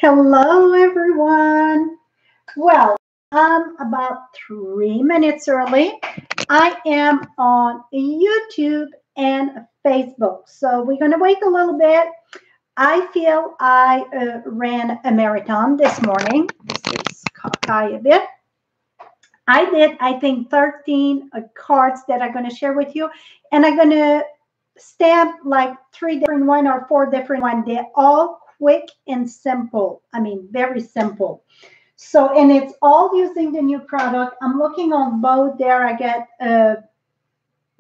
Hello, everyone. Well, I'm about 3 minutes early. I am on YouTube and Facebook. So we're going to wait a little bit. I feel I ran a marathon this morning. This is cockeye a bit. I did, I think, 13 cards that I'm going to share with you. And I'm going to stamp like 3 different or 4 different. They're all quick and simple. I mean, very simple. So, and it's all using the new product. I'm looking on both there. I get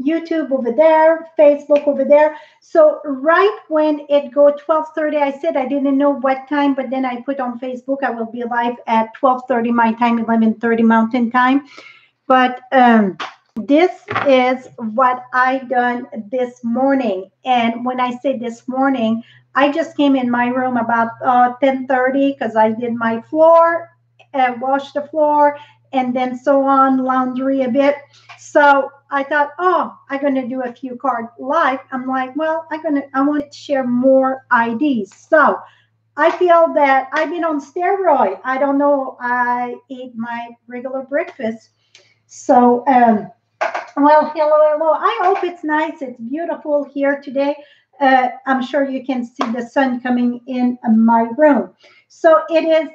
YouTube over there, Facebook over there. So right when it go 12:30, I said I didn't know what time, but then I put on Facebook, I will be live at 12:30 my time, 11:30 Mountain time. But this is what I done this morning. And when I say this morning, I just came in my room about 10:30 because I did my floor, washed the floor, and then so on, laundry a bit. So I thought, oh, I'm going to do a few cards live. I'm like, well, I want to share more IDs. So I feel that I've been on steroid. I don't know. I ate my regular breakfast. So, well, hello. I hope it's nice. It's beautiful here today. I'm sure you can see the sun coming in my room. So it is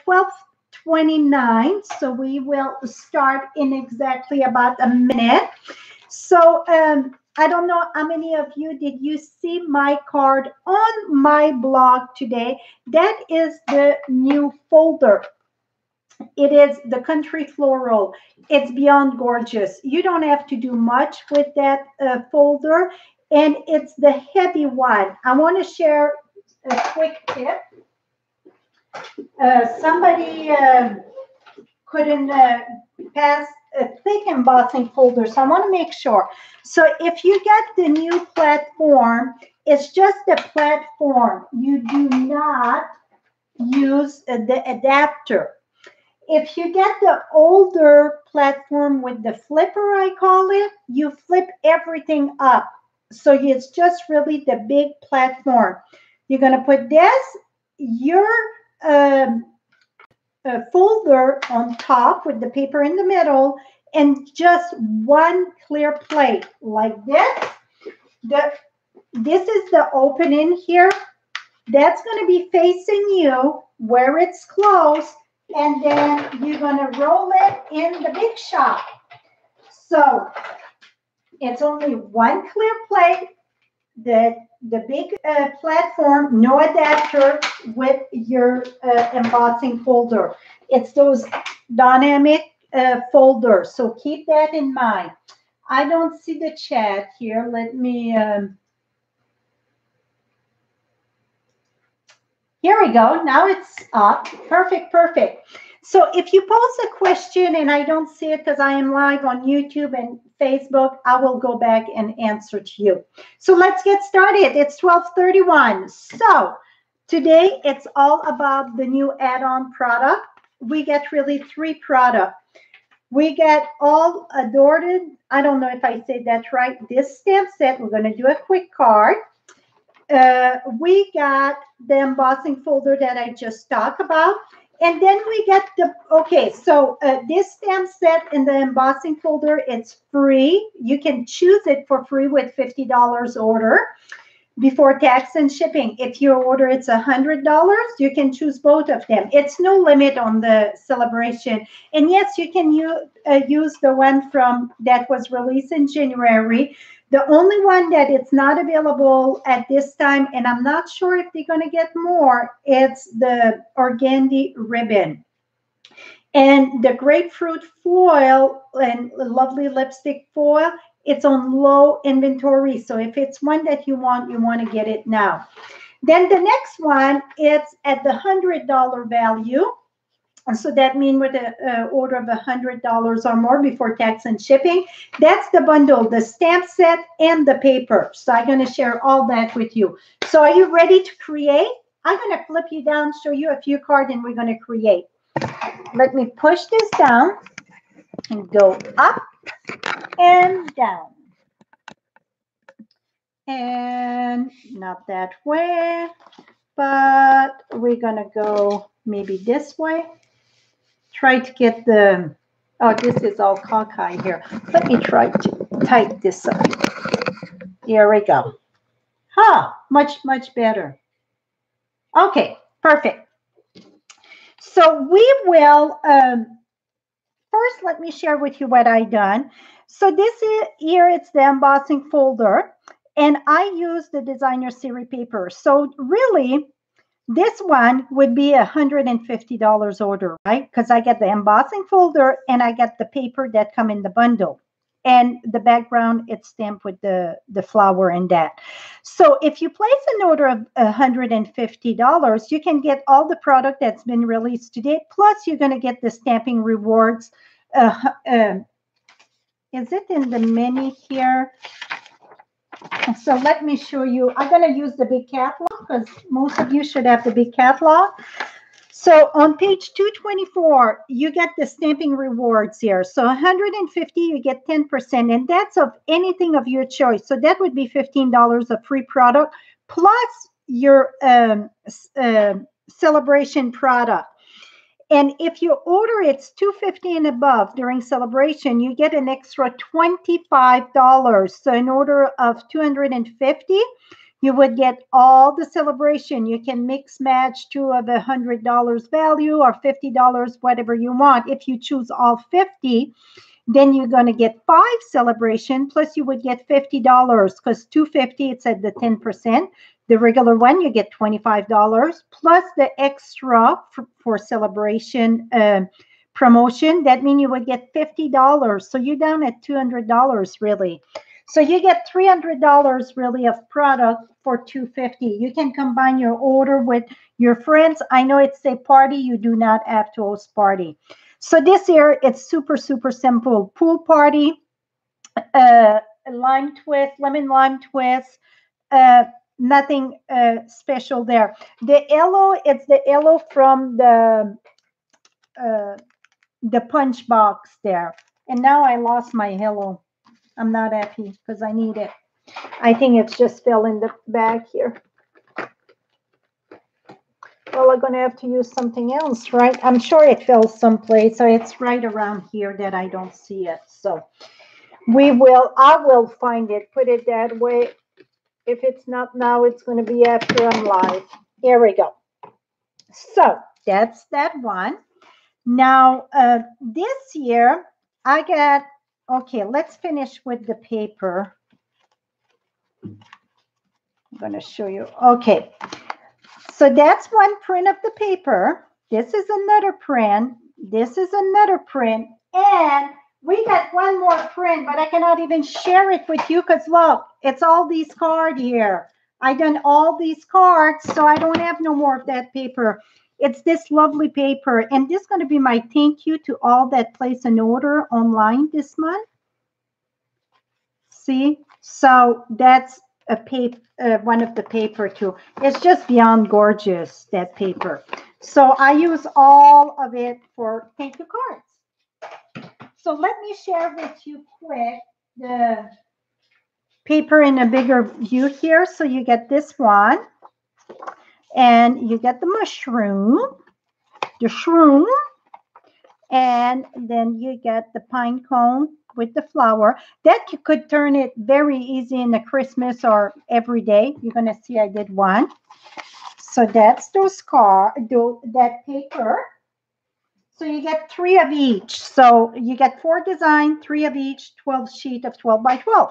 12:29. So we will start in exactly about a minute. So I don't know how many of you did you see my card on my blog today. That is the new folder. It is the country floral. It's beyond gorgeous. You don't have to do much with that folder, and it's the heavy one. I want to share a quick tip. Somebody couldn't pass a thick embossing folder, so I want to make sure. So if you get the new platform, it's just a platform. You do not use the adapter. If you get the older platform with the flipper, I call it, you flip everything up. So it's just really the big platform. You're going to put your folder on top with the paper in the middle, and just one clear plate like this. This is the opening here. That's going to be facing you where it's closed. And then you're going to roll it in the big shop. So it's only one clear plate, the big platform, no adapter with your embossing folder. It's those dynamic folders. So keep that in mind. I don't see the chat here. Let me... Here we go. Now it's up. Perfect, perfect. So if you pose a question and I don't see it because I am live on YouTube and Facebook, I will go back and answer to you. So let's get started. It's 12:31. So today it's all about the new add-on product. We get really 3 products. We get all Adorned. I don't know if I said that right. This stamp set, we're going to do a quick card. We got the embossing folder that I just talked about. And then we get so this stamp set in the embossing folder, it's free. You can choose it for free with $50 order before tax and shipping. If your order it's $100, you can choose both of them. It's no limit on the celebration. And yes, you can use the one that was released in January. The only one that it's not available at this time, and I'm not sure if they're going to get more, it's the organdy ribbon. And the grapefruit foil and lovely lipstick foil, it's on low inventory. So if it's one that you want to get it now. Then the next one, it's at the $100 value. And so that means with an order of $100 or more before tax and shipping, that's the bundle, the stamp set and the paper. So I'm going to share all that with you. So are you ready to create? I'm going to flip you down, show you a few cards, and we're going to create. Let me push this down and go up and down. And not that way. but we're going to go maybe this way. Try to get the, oh, this is all cockeyed here. Let me try to type this up. Here we go. Much, much better. Okay, perfect. So we will, first, let me share with you what I've done. So this is, here, it's the embossing folder, and I use the designer series paper. So really, this one would be $150 order, right? Because I get the embossing folder and I get the paper that come in the bundle. And the background, it's stamped with the flower and that. So if you place an order of $150, you can get all the product that's been released today. Plus, you're going to get the stamping rewards. Is it in the mini here? So let me show you. I'm going to use the big catalog because most of you should have the big catalog. So on page 224, you get the stamping rewards here. So 150, you get 10%, and that's of anything of your choice. So that would be $15 of free product plus your celebration product. And if you order it's $250 and above during celebration, you get an extra $25. So in order of $250, you would get all the celebration. You can mix match two of $100 value or $50, whatever you want. If you choose all 50, then you're going to get 5 celebration, plus you would get $50 because $250, it's at the 10%. The regular one, you get $25 plus the extra for celebration promotion. That means you would get $50. So you're down at $200 really. So you get $300 really of product for $250. You can combine your order with your friends. I know it's a party. You do not have to host party. So this year, it's super, super simple. Pool party, lime twist, lemon lime twist, nothing special there. The yellow, it's the yellow from the punch box there. And now I lost my yellow. I'm not happy because I need it. I think it's just fell in the bag here. Well, I'm going to have to use something else, right? I'm sure it fell someplace. So it's right around here that I don't see it. So I will find it, put it that way. If it's not now, it's going to be after I'm live. Here we go. So that's that one. Now, this year, I got, okay, let's finish with the paper. I'm going to show you. Okay. So that's one print of the paper. This is another print. This is another print. And we got one more print, but I cannot even share it with you because look, it's all these cards here. I done all these cards, so I don't have no more of that paper. It's this lovely paper. And this is going to be my thank you to all that place an order online this month. See? So that's a paper, one of the paper too. It's just beyond gorgeous, that paper. So I use all of it for thank you cards. So let me share with you quick the paper in a bigger view here. So you get this one, and you get the mushroom, the shroom, and then you get the pine cone with the flower. That you could turn it very easy in the Christmas or every day. You're going to see I did one. So that's that paper. So you get 3 of each. So you get 4 design, 3 of each, 12 sheet of 12 by 12.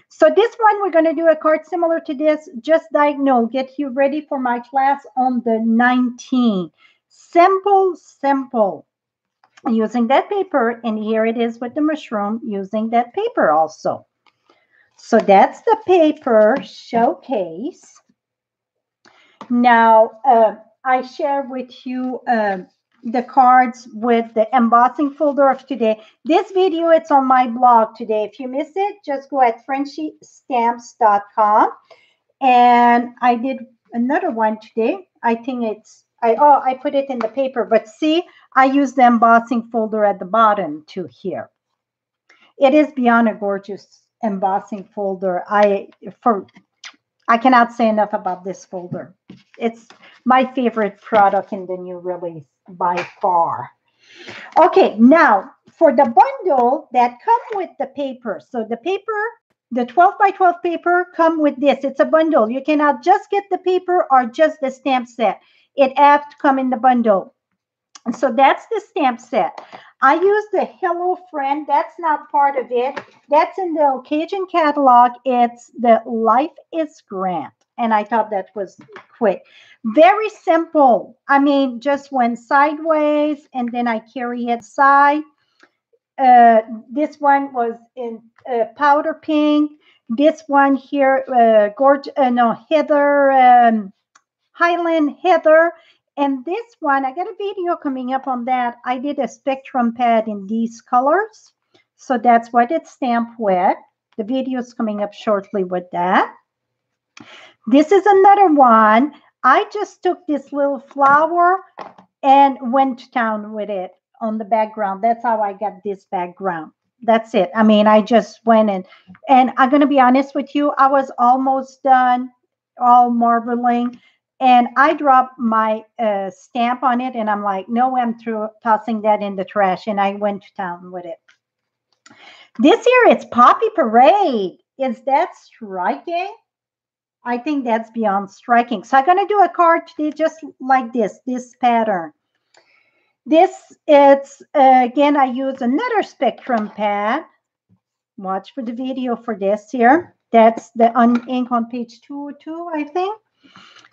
So this one, we're going to do a card similar to this, just diagonal. Get you ready for my class on the 19th. Simple, simple. Using that paper, and here it is with the mushroom using that paper also. So that's the paper showcase. Now, I share with you the cards with the embossing folder of today. This video, it's on my blog today. If you miss it, just go at FrenchieStamps.com. And I did another one today. I think it's, I put it in the paper, but see, I use the embossing folder at the bottom too here. It is beyond a gorgeous embossing folder. I cannot say enough about this folder. It's my favorite product in the new release by far. Okay, now for the bundle that come with the paper. So the paper, the 12 by 12 paper come with this. It's a bundle. You cannot just get the paper or just the stamp set. It has to come in the bundle. And so that's the stamp set. I use the Hello Friend. That's not part of it. That's in the occasion catalog. It's the Life is Grand. And I thought that was quick. Very simple. I mean, just went sideways and then I carry it side. This one was in powder pink. This one here, Heather, Highland Heather. And this one, I got a video coming up on that. I did a spectrum pad in these colors. So that's what it's stamped with. The video is coming up shortly with that. This is another one. I just took this little flower and went to town with it on the background. That's how I got this background. That's it. I mean, I just went and I'm going to be honest with you. I was almost done, all marbling. And I dropped my stamp on it, and I'm like, no, I'm tossing that in the trash, and I went to town with it. This year, it's Poppy Parade. Is that striking? I think that's beyond striking. So I'm going to do a card today just like this pattern. This, it's, again, I use another spectrum pad. Watch for the video for this here. That's the ink on page 202, I think.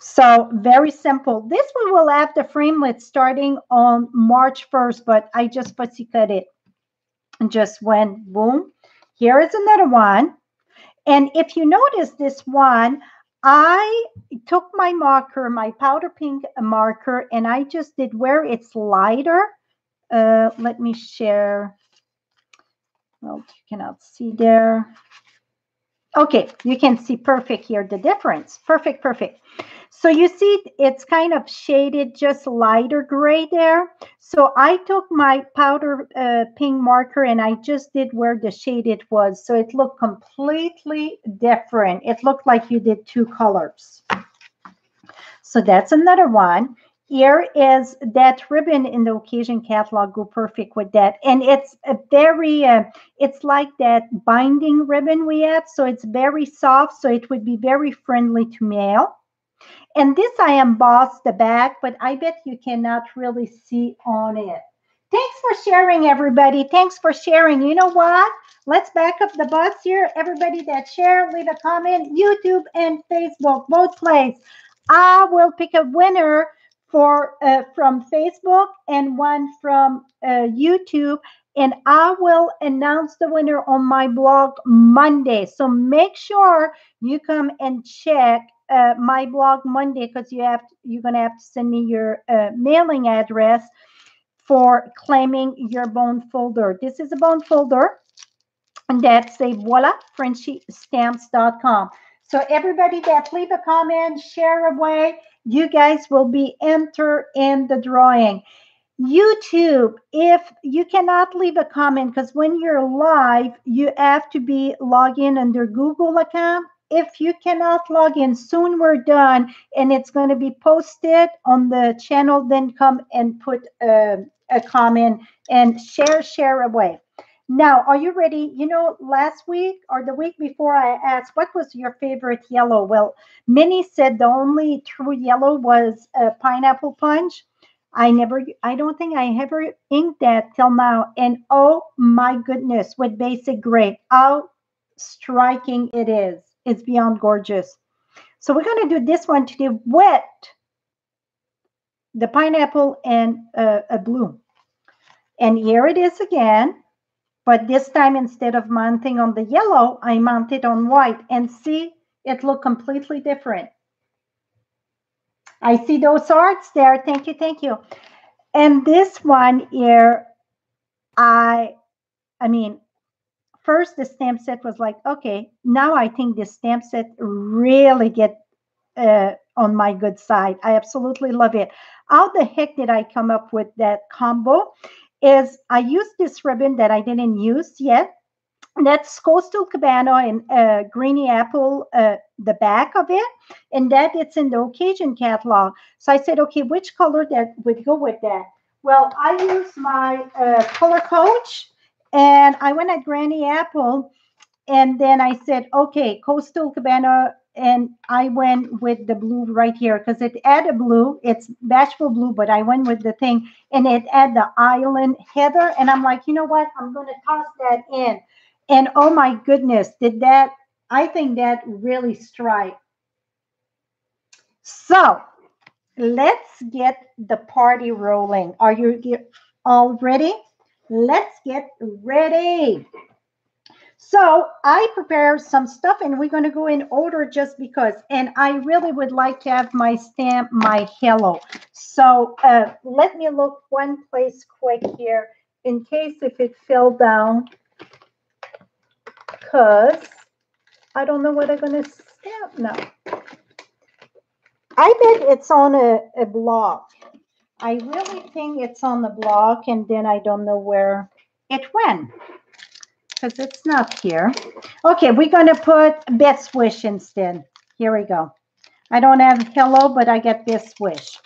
So very simple. This one will have the framelit starting on March 1st, but I just fussy cut it and just went boom. Here is another one. And if you notice this one, I took my marker, my powder pink marker, and I just did where it's lighter. Let me share. Well, you cannot see there. Okay, you can see perfect here, the difference. Perfect, perfect. So you see it's kind of shaded just lighter gray there. So I took my powder pink marker and I just did where the shaded was. So it looked completely different. It looked like you did two colors. So that's another one. Here is that ribbon in the occasion catalog. Go perfect with that. And it's a very, it's like that binding ribbon we had. So it's very soft. So it would be very friendly to mail. And this I embossed the back, but I bet you cannot really see on it. Thanks for sharing, everybody. Thanks for sharing. You know what? Let's back up the bus here. Everybody that share, leave a comment. YouTube and Facebook, both places. I will pick a winner for from Facebook and one from YouTube. And I will announce the winner on my blog Monday. So make sure you come and check my blog Monday, because you're gonna have to send me your mailing address for claiming your bone folder. This is a bone folder, and that's a voila FrenchieStamps.com. So everybody that leave a comment, share away, you guys will be entered in the drawing. YouTube, if you cannot leave a comment, because when you're live, you have to be logged in under Google account. If you cannot log in, soon we're done and it's going to be posted on the channel, then come and put a comment and share away. Now, are you ready? You know, last week or the week before I asked, what was your favorite yellow? Well, many said the only true yellow was pineapple punch. I don't think I ever inked that till now. And oh my goodness, with basic gray, how striking it is. It's beyond gorgeous. So we're going to do this one today with the pineapple and a blue. And here it is again. But this time, instead of mounting on the yellow, I mounted on white. And see, it looked completely different. I see those hearts there. Thank you, thank you. And this one here, I mean, first the stamp set was like, okay, now I think this stamp set really get on my good side. I absolutely love it. How the heck did I come up with that combo? Is I used this ribbon that I didn't use yet. That's Coastal Cabana and Greeny Apple, the back of it, and that it's in the occasion catalog. So I said, okay, which color that would go with that? Well, I used my color coach, and I went at Granny Apple, and then I said, okay, Coastal Cabana, and I went with the blue right here because it had a blue. It's bashful blue, but I went with the thing, and it had the island heather, and I'm like, you know what? I'm going to toss that in. And oh my goodness, did that, I think that really strike. So let's get the party rolling. Are you all ready? Let's get ready. So I prepared some stuff and we're going to go in order just because. And I really would like to have my stamp, my hello. So let me look one place quick here in case if it fell down. Because I don't know what I'm going to stamp now. I bet it's on a block. I really think it's on the block and then I don't know where it went. Because it's not here. Okay, we're going to put Best Wish instead. Here we go. I don't have hello, but I get Best Wish.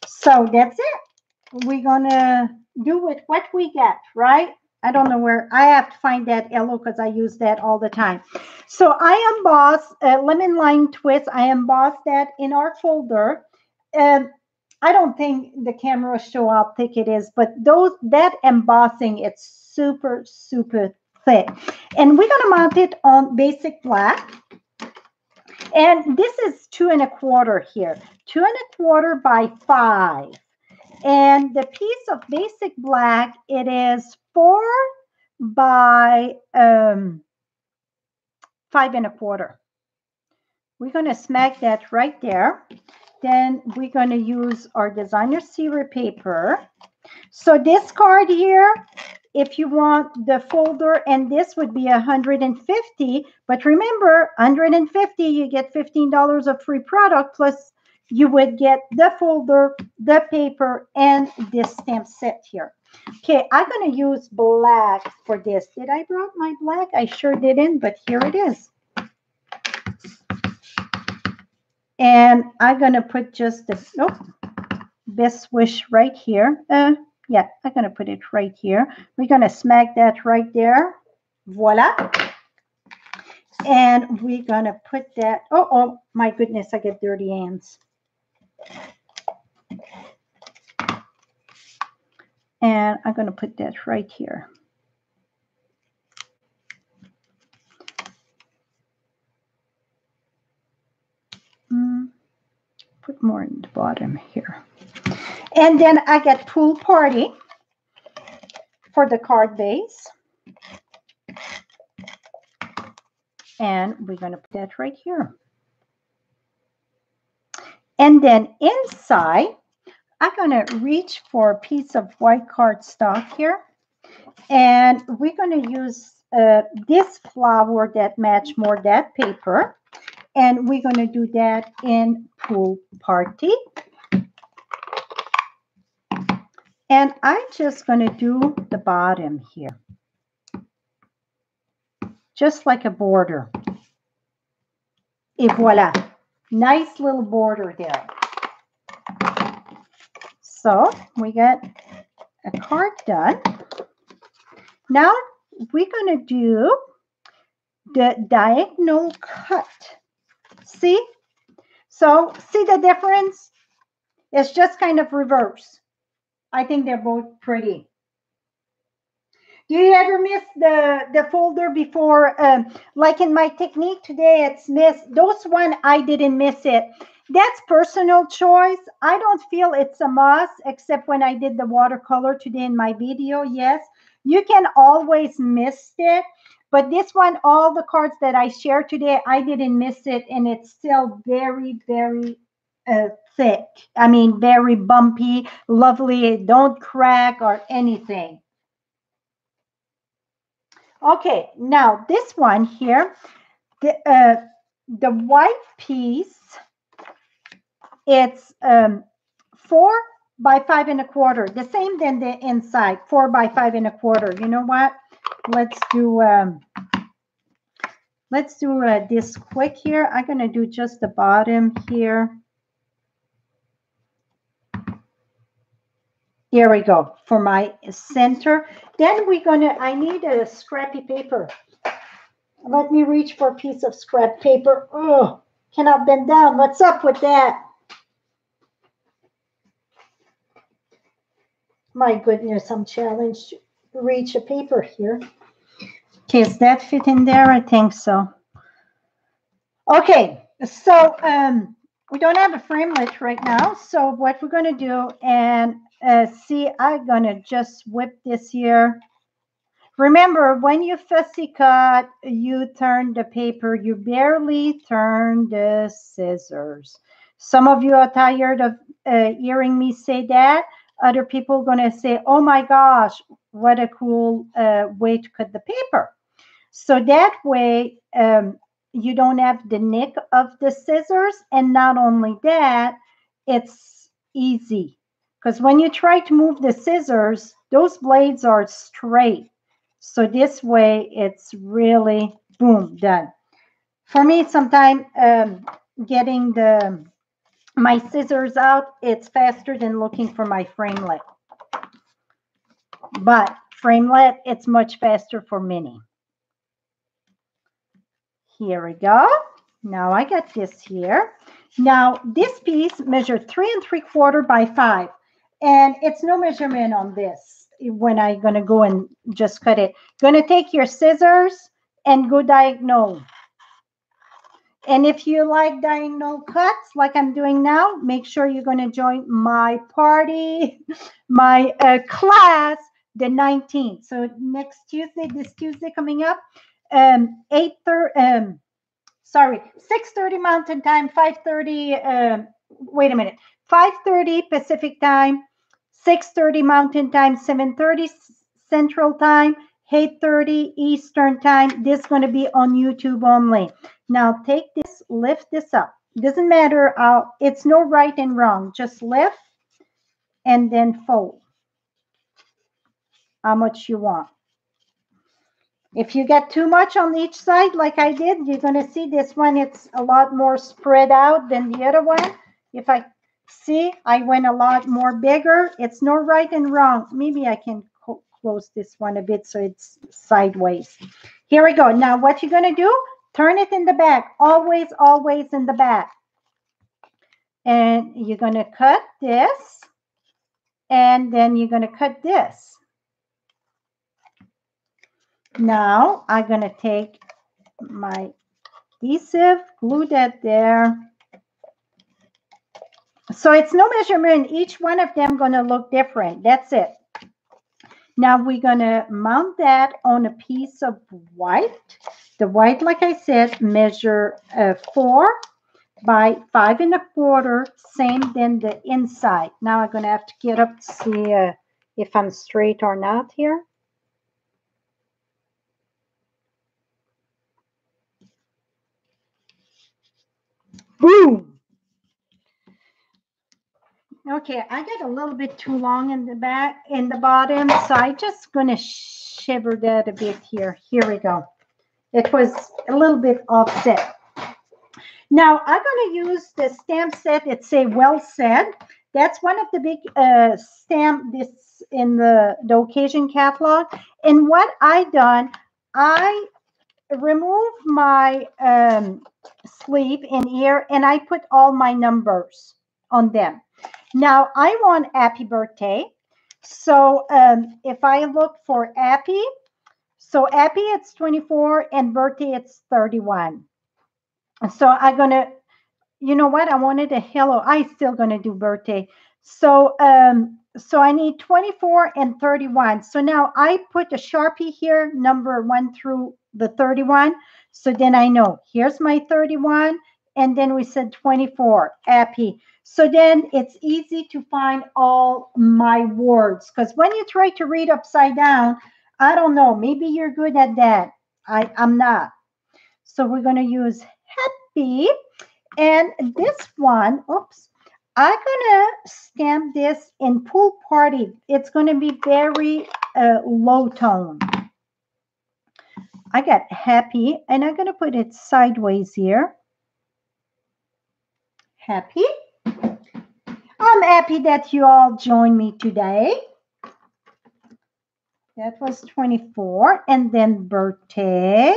So that's it. We're going to do with what we get, right? I don't know where. I have to find that hello because I use that all the time. So I embossed Lemon Lime Twist. I embossed that in our folder. And I don't think the camera show how thick it is, but that embossing, it's super, super thick. And we're going to mount it on basic black. And this is 2 1/4 here, 2 1/4 by 5. And the piece of basic black, it is 4 by 5 1/4. We're going to smack that right there. Then we're going to use our designer serial paper. So this card here, if you want the folder, and this would be $150, but remember, $150, you get $15 of free product, plus you would get the folder, the paper, and this stamp set here. Okay, I'm going to use black for this. Did I brought my black? I sure didn't, but here it is. And I'm going to put just the Best Wish right here. Yeah, I'm going to put it right here. We're going to smack that right there. Voila. And we're going to put that. Oh, my goodness, I get dirty hands. And I'm going to put that right here. Put more in the bottom here. And then I get Pool Party for the card base. And we're going to put that right here. And then inside, I'm going to reach for a piece of white cardstock here. And we're going to use this flower that match more that paper. And we're going to do that in Pool Party. And I'm just going to do the bottom here. Just like a border. Et voila. Nice little border there. So we got a card done. Now we're going to do the diagonal cut. See? So see the difference? It's just kind of reverse. I think they're both pretty. Do you ever miss the folder before? Like in my technique today, it's missed. Those one, I didn't miss it. That's personal choice. I don't feel it's a must, except when I did the watercolor today in my video. Yes, you can always miss it. But this one, all the cards that I shared today, I didn't miss it. And it's still very, very thick. I mean, very bumpy, lovely. Don't crack or anything. Okay, now this one here, the white piece, it's 4 by 5 1/4, the same than the inside, 4 by 5 1/4. You know what? let's do this quick here. I'm going to do just the bottom here. Here we go for my center. Then I need a scrappy paper. Let me reach for a piece of scrap paper. Oh, cannot bend down. What's up with that? My goodness, I'm challenged to reach a paper here. Okay, does that fit in there? I think so. Okay, so we don't have a framelit right now. So what we're going to do, and see, I'm going to just whip this here. Remember, when you fussy cut, you turn the paper. You barely turn the scissors. Some of you are tired of hearing me say that. Other people are going to say, oh my gosh, what a cool way to cut the paper. So that way, you don't have the nick of the scissors. And not only that, it's easy. Because when you try to move the scissors, those blades are straight. So this way, it's really, boom, done. For me, sometimes getting my scissors out, it's faster than looking for my framelit. But framelit, it's much faster for mini. Here we go. Now I got this here. Now this piece measured 3 3/4 by 5. And it's no measurement on this when I'm going to go and just cut it. Going to take your scissors and go diagonal. And if you like diagonal cuts like I'm doing now, make sure you're going to join my party, my class, the 19th. So next Tuesday, this Tuesday coming up, 6:30 Mountain Time, 5:30, wait a minute, 5:30 Pacific Time, 6:30 Mountain Time, 7:30 Central Time, 8:30 Eastern Time. This is going to be on YouTube only. Now take this, lift this up. Doesn't matter how, it's no right and wrong. Just lift and then fold how much you want. If you get too much on each side, like I did, you're going to see this one, it's a lot more spread out than the other one. If I see, I went a lot more bigger. It's no right and wrong. Maybe I can close this one a bit so it's sideways. Here we go. Now, what you're going to do, turn it in the back. Always, always in the back. And you're going to cut this. And then you're going to cut this. Now, I'm going to take my adhesive, glue that there. So it's no measurement. Each one of them going to look different. That's it. Now, we're going to mount that on a piece of white. The white, like I said, measure 4 by 5 1/4, same than the inside. Now, I'm going to have to get up to see if I'm straight or not here. Boom. Okay, I got a little bit too long in the back, in the bottom, so I'm just going to shiver that a bit here. Here we go. It was a little bit offset. Now, I'm going to use the stamp set. It's a Well Said. That's one of the big stamp this in the occasion catalog. And what I done, I remove my sleeve in here and I put all my numbers on them. Now I want happy birthday. So if I look for happy, so happy it's 24 and birthday it's 31. So I'm gonna, you know what? I wanted a hello. I still gonna do birthday. So so I need 24 and 31. So now I put a Sharpie here, number 1 through the 31. So then I know here's my 31. And then we said 24, happy. So then it's easy to find all my words. Because when you try to read upside down, I don't know, maybe you're good at that. I'm not. So we're going to use happy. And this one, oops, I'm going to stamp this in Pool Party. It's going to be very low tone. I got happy, and I'm going to put it sideways here. Happy. I'm happy that you all joined me today. That was 24. And then birthday.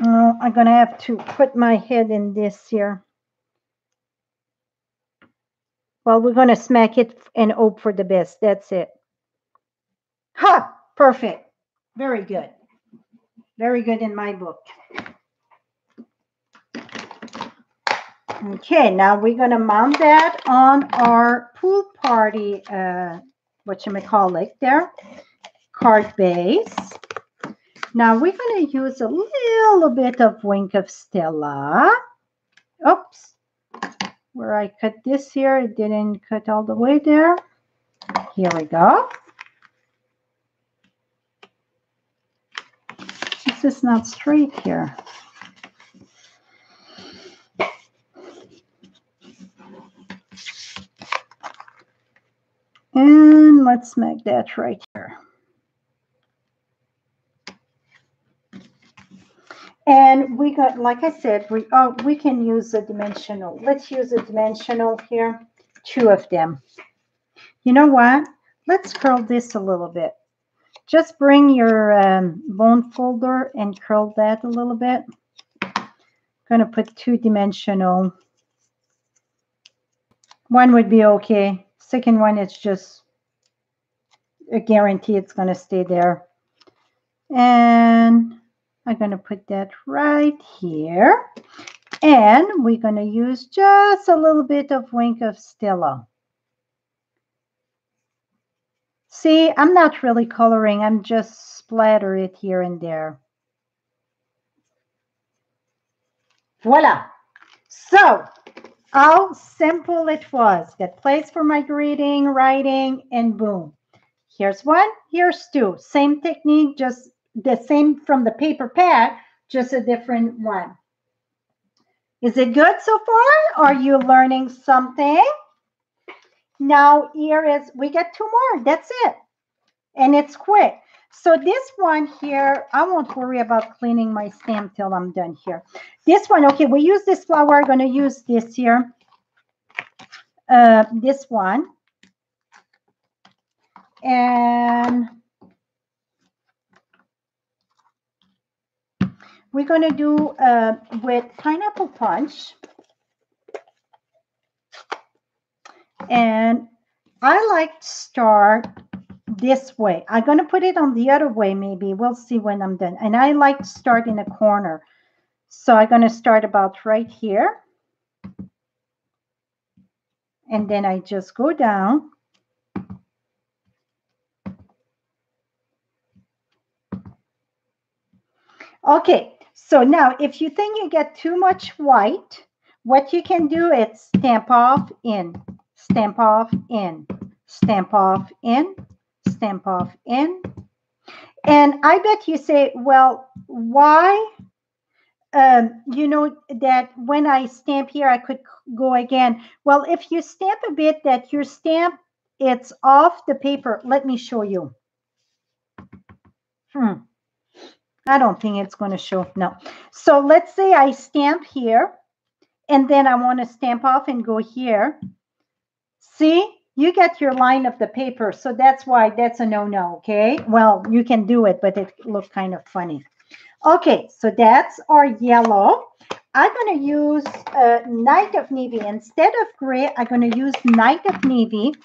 Oh, I'm going to have to put my head in this here. Well, we're going to smack it and hope for the best. That's it. Ha! Perfect. Very good. Very good in my book. Okay, now we're going to mount that on our pool party, whatchamacallit there, card base. Now we're going to use a little bit of Wink of Stella. Oops. Where I cut this here, it didn't cut all the way there. Here we go. This is not straight here. And let's make that right here. And we got, like I said, we can use a dimensional. Let's use a dimensional here. 2 of them. You know what? Let's curl this a little bit. Just bring your bone folder and curl that a little bit. I'm going to put 2-dimensional. One would be okay. Second one, it's just a guarantee it's going to stay there. And I'm going to put that right here. And we're going to use just a little bit of Wink of Stella. See, I'm not really coloring. I'm just splatter it here and there. Voila. So, how simple it was. Got place for my greeting, writing, and boom. Here's one, here's 2. Same technique, just the same from the paper pad, just a different one. Is it good so far? Are you learning something? Now here is, we get 2 more. That's it. And it's quick. So this one here, I won't worry about cleaning my stamp till I'm done here. This one, okay, we use this flower. I'm going to use this here. This one. And we're going to do with pineapple punch. And I like to start this way. I'm going to put it on the other way maybe. We'll see when I'm done. And I like to start in a corner. So I'm going to start about right here. And then I just go down. Okay, so now if you think you get too much white, what you can do is stamp off in, stamp off in, stamp off in, stamp off in. And I bet you say, well, why? You know that when I stamp here, I could go again. Well, if you stamp a bit that your stamp, it's off the paper. Let me show you. I don't think it's going to show. No. So let's say I stamp here and then I want to stamp off and go here. See, you get your line of the paper. So that's why that's a no-no. Okay. Well, you can do it, but it looks kind of funny. Okay. So that's our yellow. I'm going to use Night of Navy. Instead of gray, I'm going to use Night of Navy.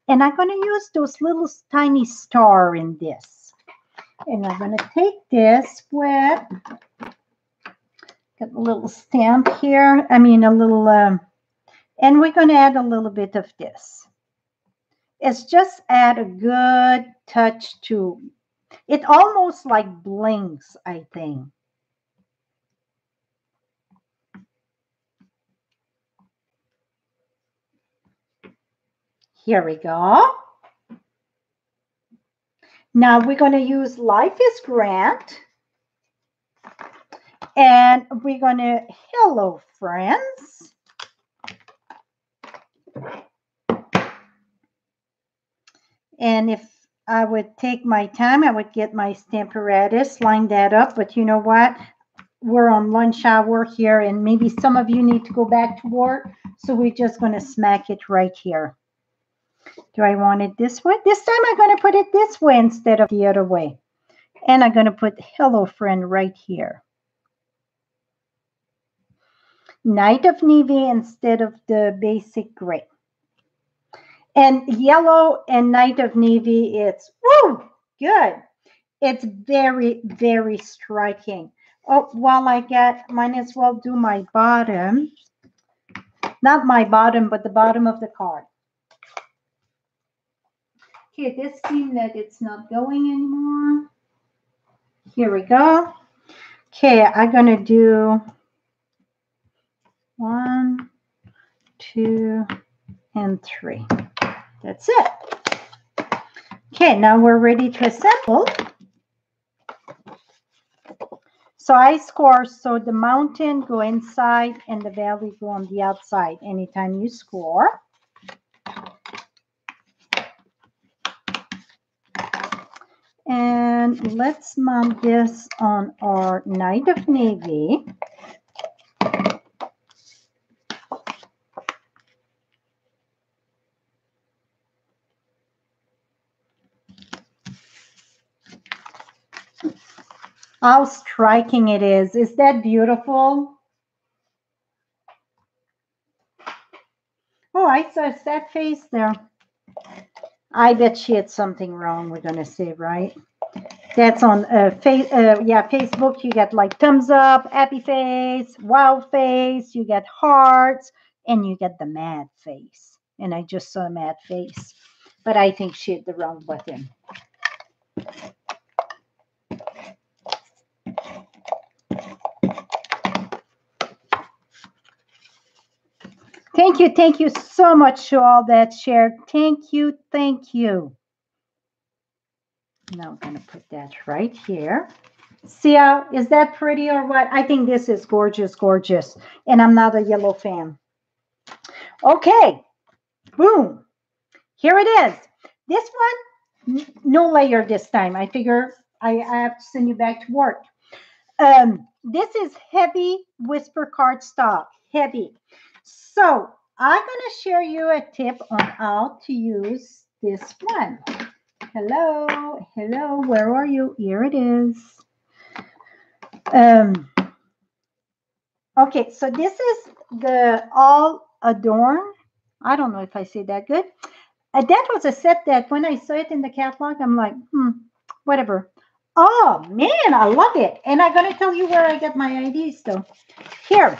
And I'm going to use those little tiny star in this. And I'm going to take this with, get a little stamp here. I mean, a little, and we're going to add a little bit of this. It's just add a good touch to, it almost like blinks, I think. Here we go. Now we're going to use Life is Grant. And we're going to, hello, friends. And if I would take my time, I would get my Stamparatus, line that up. But you know what? We're on lunch hour here, and maybe some of you need to go back to work. So we're just going to smack it right here. Do I want it this way? This time I'm going to put it this way instead of the other way. And I'm going to put Hello Friend right here. Night of Navy instead of the basic gray. And yellow and Night of Navy, it's woo, good. It's very, very striking. Oh, while I might as well do my bottom. Not my bottom, but the bottom of the card. Okay, this seems that it's not going anymore. Here we go. Okay, I'm going to do 1, 2, and 3. That's it. Okay, now we're ready to assemble. So I score, so the mountain go inside and the valley go on the outside anytime you score. And let's mount this on our Night of Navy. How striking it is. Is that beautiful? Oh, I saw a sad face there. I bet she had something wrong, we're going to say, right? That's on Facebook. You get like thumbs up, happy face, wow face, you get hearts, and you get the mad face. And I just saw a mad face. But I think she hit the wrong button. Thank you so much to all that shared. Thank you. Now I'm going to put that right here. See how, is that pretty or what? I think this is gorgeous, gorgeous. And I'm not a yellow fan. Okay, boom. Here it is. This one, no layer this time. I figure I have to send you back to work. This is heavy whisper cardstock, heavy. So I'm going to share you a tip on how to use this one. Hello, where are you? Here it is. Okay, so this is the All Adorned. I don't know if I say that good. That was a set that when I saw it in the catalog, I'm like, whatever. Oh, man, I love it. And I'm going to tell you where I get my ideas, though. Here,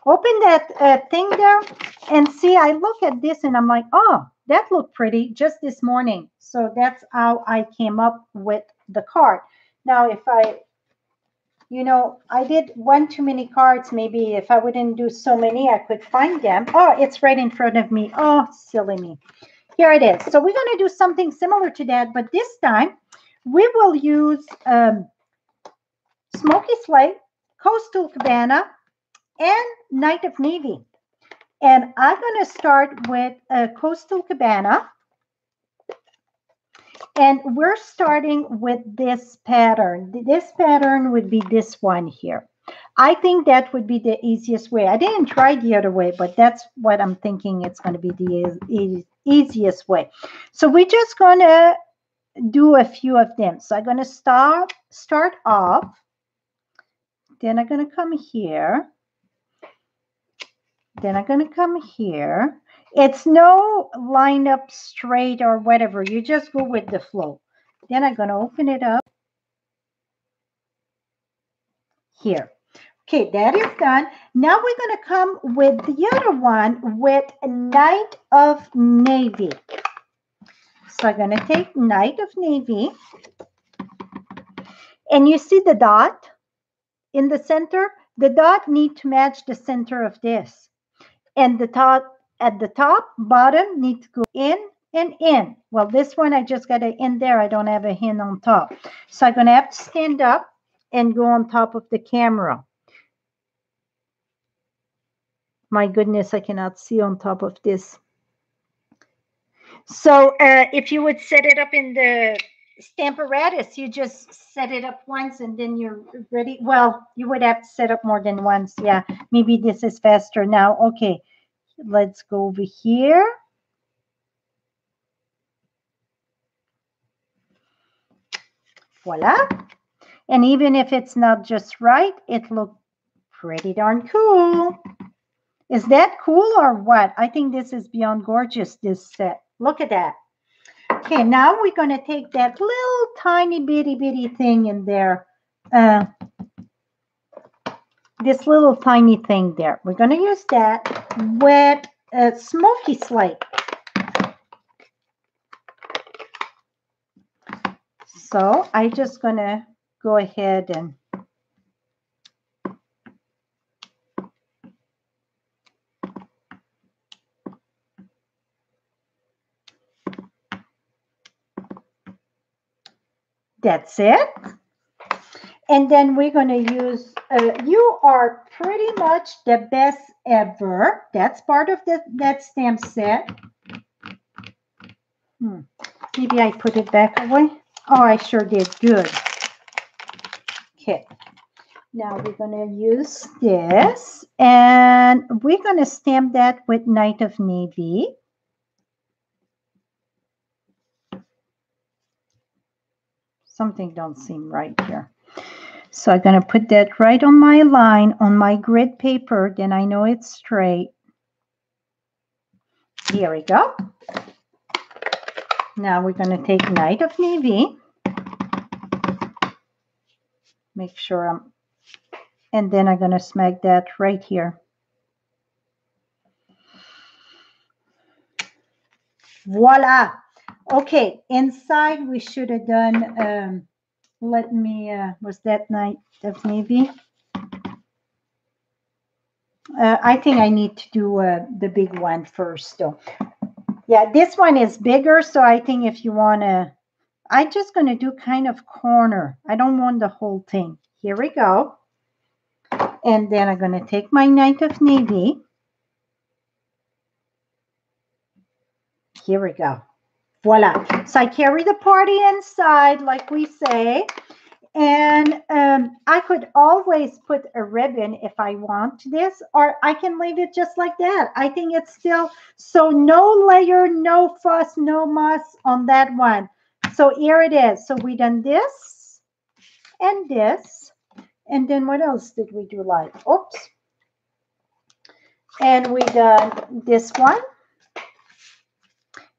open that thing there and see, I look at this and I'm like, oh, that looked pretty just this morning. So that's how I came up with the card. Now, if I did one too many cards. Maybe if I wouldn't do so many, I could find them. Oh, it's right in front of me. Oh, silly me. Here it is. So we're going to do something similar to that, but this time we will use Smoky Slate, Coastal Cabana, and Night of Navy. And I'm going to start with Coastal Cabana. And we're starting with this pattern. This pattern would be this one here. I think that would be the easiest way. I didn't try the other way, but that's what I'm thinking it's going to be the easiest way. So we're just going to do a few of them. So I'm going to start off. Then I'm going to come here. Then I'm going to come here. It's no line up straight or whatever. You just go with the flow. Then I'm going to open it up here. Okay, that is done. Now we're going to come with the other one with Night of Navy. So I'm going to take Night of Navy. And you see the dot in the center? The dot need to match the center of this. And the top, at the top, bottom need to go in and in. Well, this one, I just got an in there. I don't have a hin on top. So I'm going to have to stand up and go on top of the camera. My goodness, I cannot see on top of this. So if you would set it up in the Stamparatus, you just set it up once and then you're ready. Well, you would have to set up more than once. Yeah, maybe this is faster now. Okay, let's go over here. Voila. And even if it's not just right, it looks pretty darn cool. Is that cool or what? I think this is beyond gorgeous, this set. Look at that. Okay, now we're going to take that little tiny bitty thing in there. This little tiny thing there. We're going to use that wet smoky slate. So I'm just going to go ahead and that's it. And then we're going to use, you are pretty much the best ever. That's part of that stamp set. Maybe I put it back away. Oh, I sure did. Good. Okay. Now we're going to use this. And we're going to stamp that with Night of Navy. Something don't seem right here. So I'm going to put that right on my line on my grid paper. Then I know it's straight. Here we go. Now we're going to take Night of Navy. Make sure and then I'm going to smack that right here. Voila. Okay, inside we should have done, was that Night of Navy? I think I need to do the big one first though. Yeah, this one is bigger, so I think if you want to, I'm just going to do kind of corner. I don't want the whole thing. Here we go. And then I'm going to take my Night of Navy. Here we go. Voila. So I carry the party inside, like we say. And I could always put a ribbon if I want this, or I can leave it just like that. I think it's still, so no layer, no fuss, no muss on that one. So here it is. So we done this and this. And then what else did we do like? Oops. And we done this one.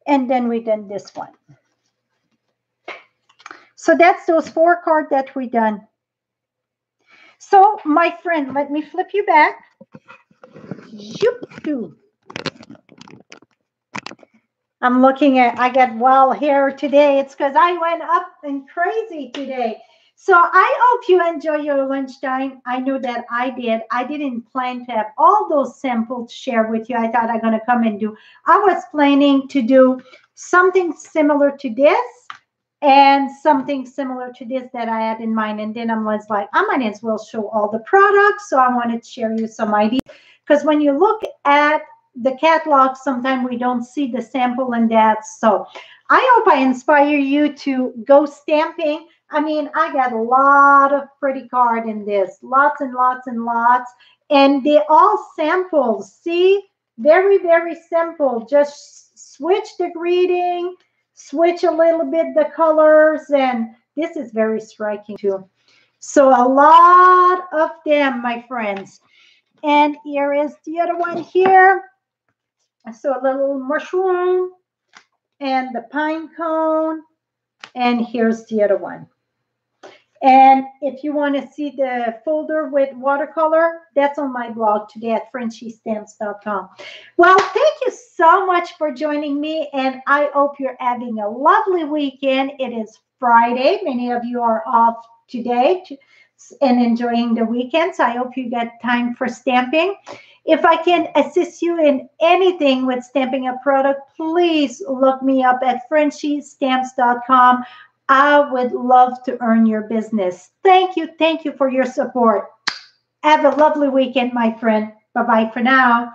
And then we done this one. So that's those 4 cards that we done. So my friend, let me flip you back. I'm looking at, I got wild hair today. It's because I went up and crazy today. So I hope you enjoy your lunchtime. I know that I did. I didn't plan to have all those samples shared with you. I thought I'm going to come and do. I was planning to do something similar to this and something similar to this that I had in mind. And then I was like, I might as well show all the products. So I wanted to share you some ideas. Because when you look at the catalog, sometimes we don't see the sample and that. So I hope I inspire you to go stamping. I mean, I got a lot of pretty cards in this, lots and lots and lots, and they all samples. See, very, very simple. Just switch the greeting, switch a little bit the colors, and this is very striking too. So a lot of them, my friends. And here is the other one here. So a little mushroom and the pine cone. And here's the other one. And if you want to see the folder with watercolor, that's on my blog today at FrenchieStamps.com. Well, thank you so much for joining me, and I hope you're having a lovely weekend. It is Friday. Many of you are off today and enjoying the weekend, so I hope you get time for stamping. If I can assist you in anything with stamping a product, please look me up at FrenchieStamps.com. I would love to earn your business. Thank you. Thank you for your support. Have a lovely weekend, my friend. Bye-bye for now.